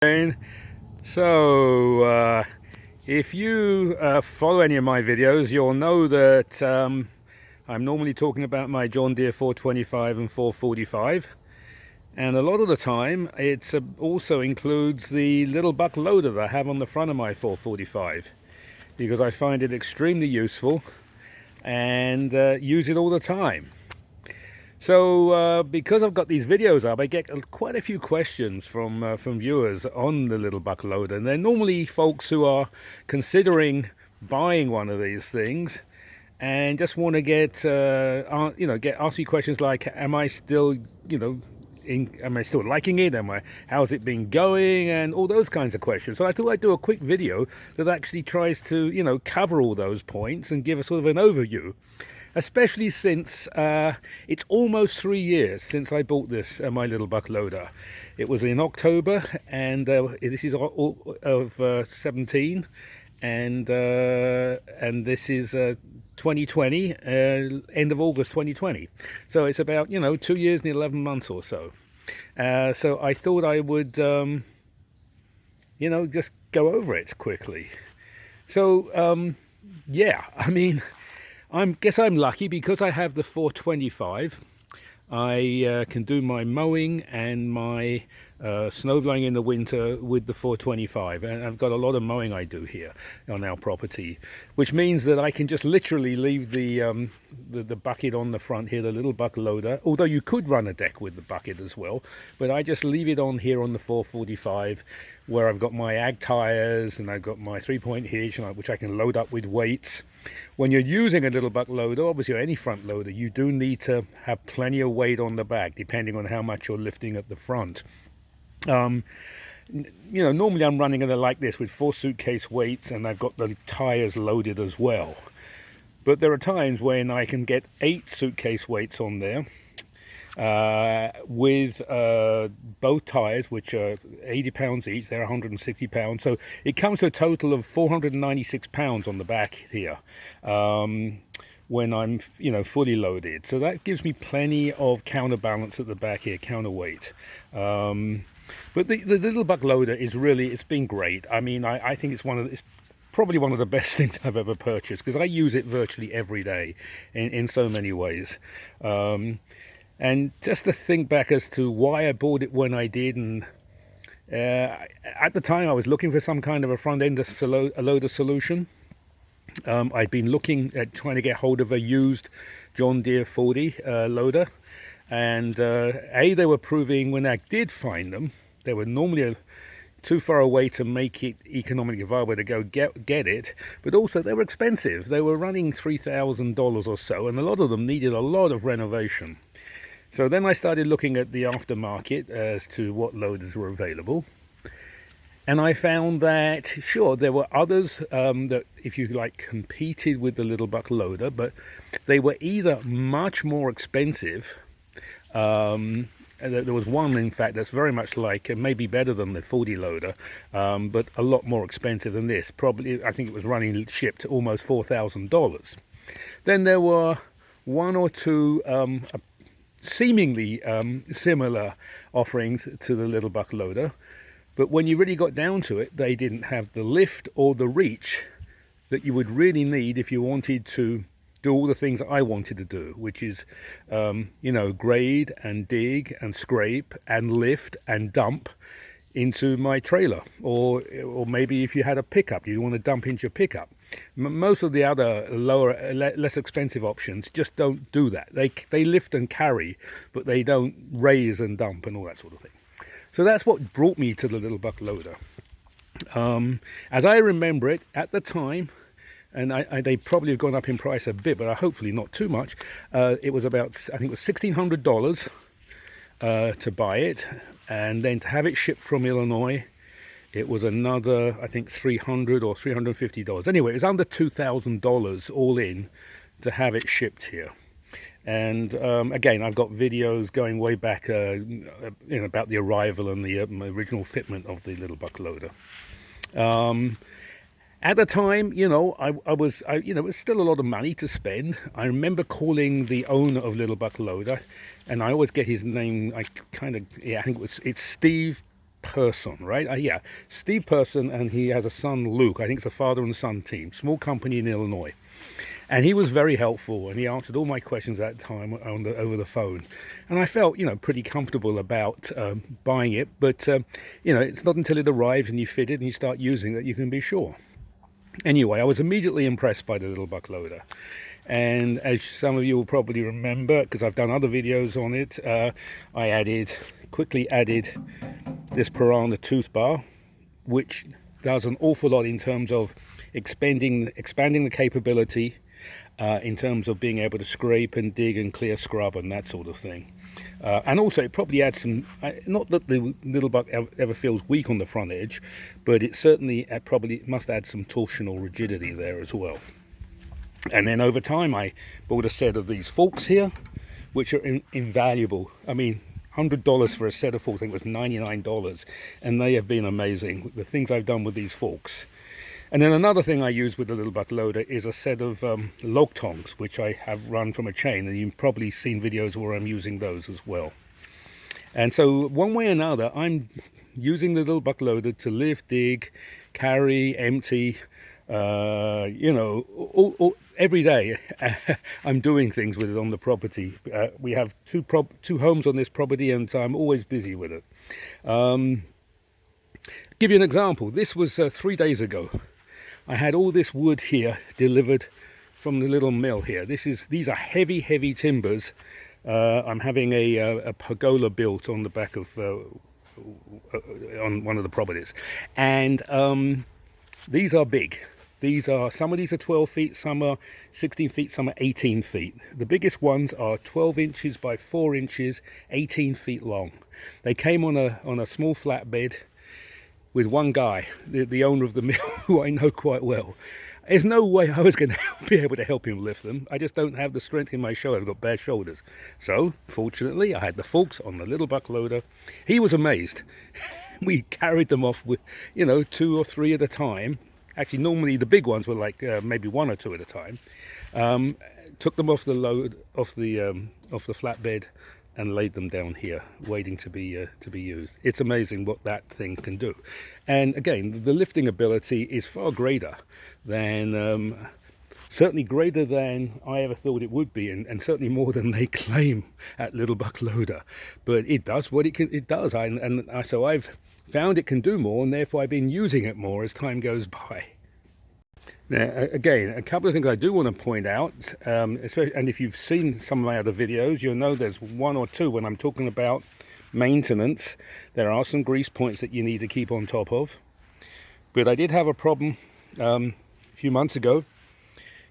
So, if you follow any of my videos, you'll know that I'm normally talking about my John Deere 425 and 445, and a lot of the time it also includes the little buck loader that I have on the front of my 445, because I find it extremely useful and use it all the time. So because I've got these videos up, I get quite a few questions from viewers on the little buck loader, and they're normally folks who are considering buying one of these things and just want to get ask me questions like, am I still am I still liking it? How's it been going? And all those kinds of questions. So I thought I'd do a quick video that actually tries to cover all those points and give a sort of an overview. Especially since it's almost 3 years since I bought this, my little buck loader. It was in October, and this is of 17, and this is 2020, end of August 2020. So it's about 2 years and 11 months or so. So I thought I would just go over it quickly. So yeah, I mean, guess I'm lucky because I have the 425. I can do my mowing and my snow blowing in the winter with the 425, and I've got a lot of mowing I do here on our property, which means that I can just literally leave the bucket on the front here, the little buck loader. Although you could run a deck with the bucket as well, but I just leave it on here on the 445, where I've got my ag tires and I've got my 3-point hitch, which I can load up with weights. When you're using a little buck loader, obviously, or any front loader, you do need to have plenty of weight on the back, depending on how much you're lifting at the front. Normally I'm running it like this with 4 suitcase weights, and I've got the tires loaded as well. But there are times when I can get 8 suitcase weights on there, with both tires, which are 80 pounds each. They're 160 pounds, so it comes to a total of 496 pounds on the back here, when I'm fully loaded. So that gives me plenty of counterbalance at the back here, counterweight. But the little buck loader is really, it's been great. I mean, I think it's probably one of the best things I've ever purchased, because I use it virtually every day in so many ways. And just to think back as to why I bought it when I did, and at the time I was looking for some kind of a front-end loader solution. I'd been looking at trying to get hold of a used John Deere 40 loader, and they were proving, when I did find them, they were normally too far away to make it economically viable to go get it, but also they were expensive. They were running $3,000 or so, and a lot of them needed a lot of renovation. So then I started looking at the aftermarket as to what loaders were available. And I found that, sure, there were others that, if you like, competed with the little buck loader, but they were either much more expensive. There was one, in fact, that's very much like, maybe better than the 40 loader, but a lot more expensive than this. Probably, I think it was shipped almost $4,000. Then there were one or two seemingly similar offerings to the little buck loader, but when you really got down to it, they didn't have the lift or the reach that you would really need if you wanted to do all the things that I wanted to do, which is grade and dig and scrape and lift and dump into my trailer, or maybe if you had a pickup, you want to dump into your pickup. Most of the other lower, less expensive options just don't do that. They lift and carry, but they don't raise and dump and all that sort of thing. So that's what brought me to the little buck loader. As I remember it at the time, and they probably have gone up in price a bit, but hopefully not too much. It was about, I think it was $1,600 to buy it, and then to have it shipped from Illinois, it was another, I think, $300 or $350. Anyway, it was under $2,000 all in to have it shipped here. And again, I've got videos going way back about the arrival and the original fitment of the little buck loader. At the time, it was still a lot of money to spend. I remember calling the owner of Little Buck Loader, and I always get his name. I think it's Steve Person, right? Yeah, Steve Person, and he has a son, Luke. I think it's a father and son team, small company in Illinois. And he was very helpful, and he answered all my questions at the time over the phone. And I felt, pretty comfortable about buying it. But, it's not until it arrives and you fit it and you start using it you can be sure. Anyway, I was immediately impressed by the little buck loader. And as some of you will probably remember, because I've done other videos on it, I quickly added this Piranha tooth bar, which does an awful lot in terms of expanding the capability, in terms of being able to scrape and dig and clear scrub and that sort of thing. And also it probably adds some, not that the little buck ever feels weak on the front edge, but it certainly probably must add some torsional rigidity there as well. And then over time I bought a set of these forks here, which are invaluable. I mean, $100 for a set of forks, I think it was $99, and they have been amazing, the things I've done with these forks. And then another thing I use with the little buck loader is a set of log tongs, which I have run from a chain, and you've probably seen videos where I'm using those as well. And so one way or another, I'm using the little buck loader to lift, dig, carry, empty, every day I'm doing things with it on the property. We have two homes on this property, and so I'm always busy with it. Give you an example. This was 3 days ago. I had all this wood here delivered from the little mill here. These are heavy timbers. I'm having a pergola built on the back of on one of the properties, and these are big. Some of these are 12 feet, some are 16 feet, some are 18 feet. The biggest ones are 12 inches by 4 inches, 18 feet long. They came on a small flatbed with one guy, the owner of the mill, who I know quite well. There's no way I was going to be able to help him lift them. I just don't have the strength in my shoulder. I've got bad shoulders. So, fortunately, I had the forks on the little buck loader. He was amazed. We carried them off with, 2 or 3 at a time. Actually, normally the big ones were like maybe 1 or 2 at a time. Took them off the flatbed and laid them down here, waiting to be used. It's amazing what that thing can do. And again, the lifting ability is far greater than, certainly greater than I ever thought it would be, and certainly more than they claim at Little Buck Loader. But it does what it does, so I've found it can do more, and therefore I've been using it more as time goes by. Now, again, a couple of things I do want to point out, especially, and if you've seen some of my other videos, you'll know there's 1 or 2 when I'm talking about maintenance. There are some grease points that you need to keep on top of. But I did have a problem a few months ago.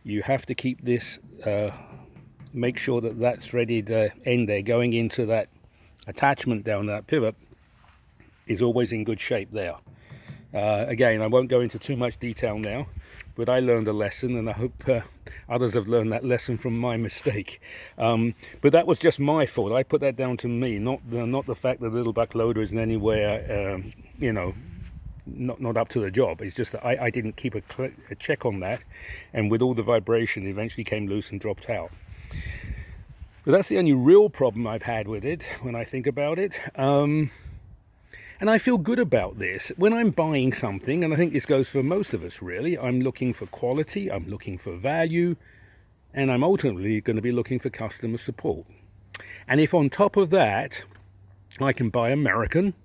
You have to keep this, make sure that that threaded end there going into that attachment down that pivot is always in good shape there. Again, I won't go into too much detail now, but I learned a lesson, and I hope others have learned that lesson from my mistake. But that was just my fault. I put that down to me, not the fact that the little buck loader is in any way, not up to the job. It's just that I didn't keep a check on that, and with all the vibration, it eventually came loose and dropped out. But that's the only real problem I've had with it when I think about it. And I feel good about this. When I'm buying something, and I think this goes for most of us really, I'm looking for quality, I'm looking for value, and I'm ultimately going to be looking for customer support. And if on top of that, I can buy American,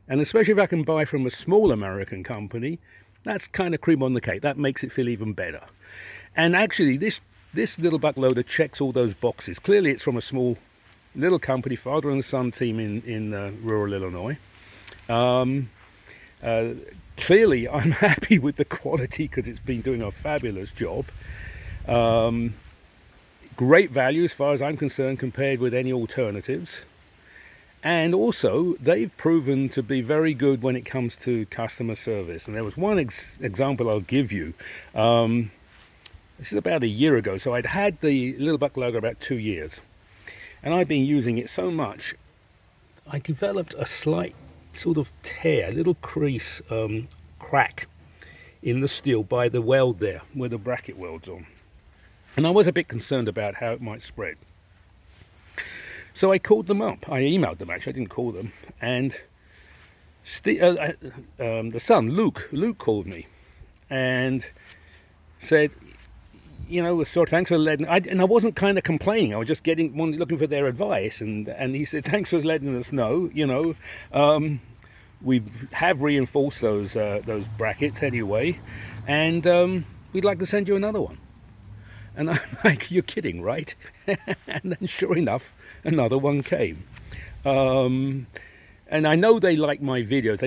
and especially if I can buy from a small American company, that's kind of cream on the cake. That makes it feel even better. And actually, this little buck loader checks all those boxes. Clearly, it's from a small little company, father and son team in rural Illinois. Clearly I'm happy with the quality because it's been doing a fabulous job. Great value as far as I'm concerned compared with any alternatives, and also they've proven to be very good when it comes to customer service. And there was one example I'll give you. This is about a year ago, so I'd had the little buck loader about 2 years, and I'd been using it so much I developed a slight sort of tear, a little crease, crack in the steel by the weld there, where the bracket welds on. And I was a bit concerned about how it might spread. So I called them up. I emailed them, actually. I didn't call them. And The son, Luke called me and said, you know, sort of, thanks for letting. And I wasn't kind of complaining. I was just looking for their advice, and he said, thanks for letting us know. You know, we have reinforced those brackets anyway, and we'd like to send you another one. And I'm like, you're kidding, right? And then sure enough, another one came. And I know they like my videos.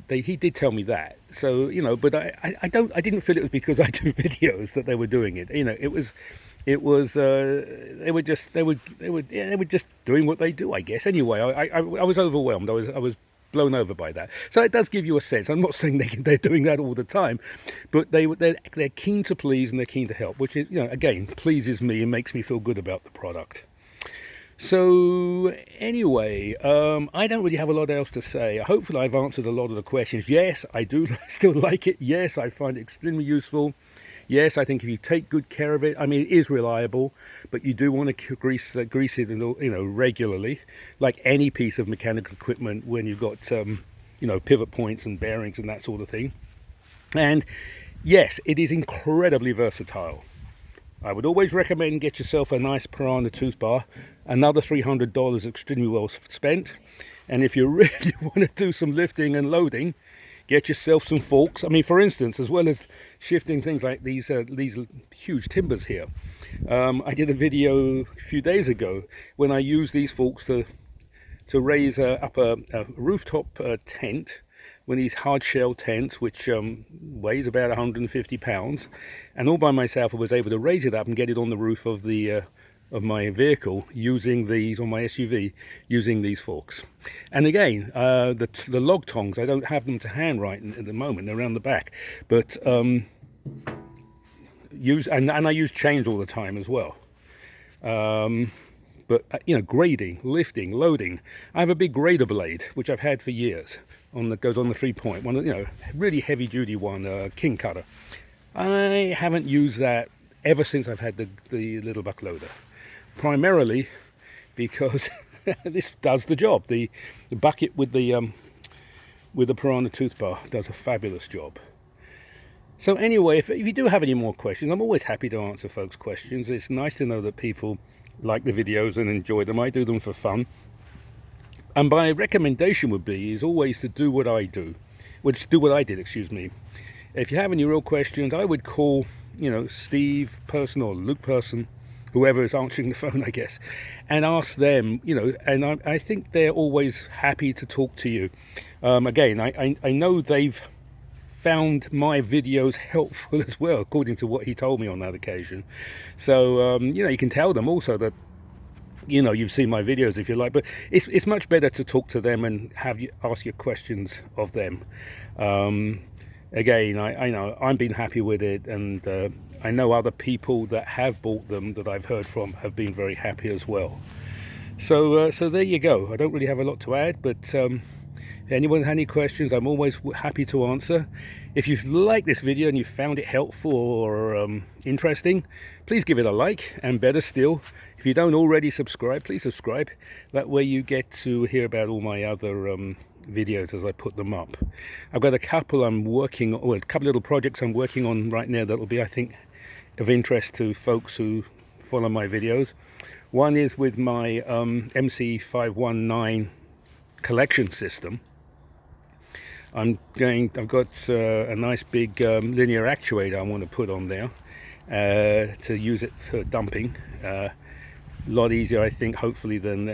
He did tell me that. So, you know, but I didn't feel it was because I do videos that they were doing it. You know, they were just doing what they do, I guess. Anyway, I was overwhelmed. I was blown over by that. So it does give you a sense. I'm not saying they're doing that all the time, but they're keen to please and they're keen to help, which is, you know, again, pleases me and makes me feel good about the product. So anyway, I don't really have a lot else to say. Hopefully I've answered a lot of the questions. Yes, I do still like it. Yes, I find it extremely useful. Yes, I think if you take good care of it, I mean, it is reliable, but you do want to grease it, you know, regularly, like any piece of mechanical equipment when you've got, you know, pivot points and bearings and that sort of thing. And yes, it is incredibly versatile. I would always recommend get yourself a nice Piranha tooth bar. Another $300 extremely well spent. And if you really want to do some lifting and loading, get yourself some forks. I mean, for instance, as well as shifting things like these huge timbers here, I did a video a few days ago when I used these forks to raise up a rooftop tent, one of these hard shell tents, which weighs about 150 pounds, and all by myself I was able to raise it up and get it on the roof of my vehicle using these, on my SUV, using these forks. And again, the log tongs, I don't have them to hand right at the moment, they're around the back, but I use chains all the time as well. But you know, grading, lifting, loading. I have a big grader blade which I've had for years, that goes on the 3-point one, you know, really heavy duty one, king cutter. I haven't used that ever since I've had the little buck loader, primarily because this does the job. The bucket with the Piranha tooth bar does a fabulous job. So anyway, if you do have any more questions, I'm always happy to answer folks' questions. It's nice to know that people like the videos and enjoy them. I do them for fun. And my recommendation would be is always to do what I do, do what I did, excuse me. If you have any real questions, I would call, you know, Steve Person or Luke Person, whoever is answering the phone, I guess, and ask them, you know, and I think they're always happy to talk to you. Again, I know they've found my videos helpful as well, according to what he told me on that occasion. So, you know, you can tell them also that, you know, you've seen my videos if you like, but it's much better to talk to them and have you ask your questions of them. Again, I know I've been happy with it, and I know other people that have bought them that I've heard from have been very happy as well. So there you go. I don't really have a lot to add, but if anyone has any questions, I'm always happy to answer. If you've liked this video and you found it helpful or interesting, please give it a like, and better still, if you don't already subscribe, please subscribe. That way you get to hear about all my other videos as I put them up. I've got a couple a couple little projects I'm working on right now that will be, I think, of interest to folks who follow my videos. One is with my MC519 collection system. I've got a nice big linear actuator I want to put on there to use it for dumping. A lot easier, I think, hopefully, than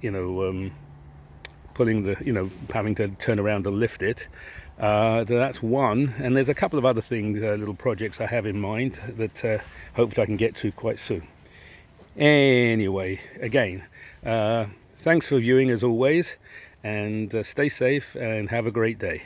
you know, pulling having to turn around and lift it. That's one, and there's a couple of other things, little projects I have in mind that hopefully I can get to quite soon. Anyway, again, thanks for viewing as always, and stay safe and have a great day.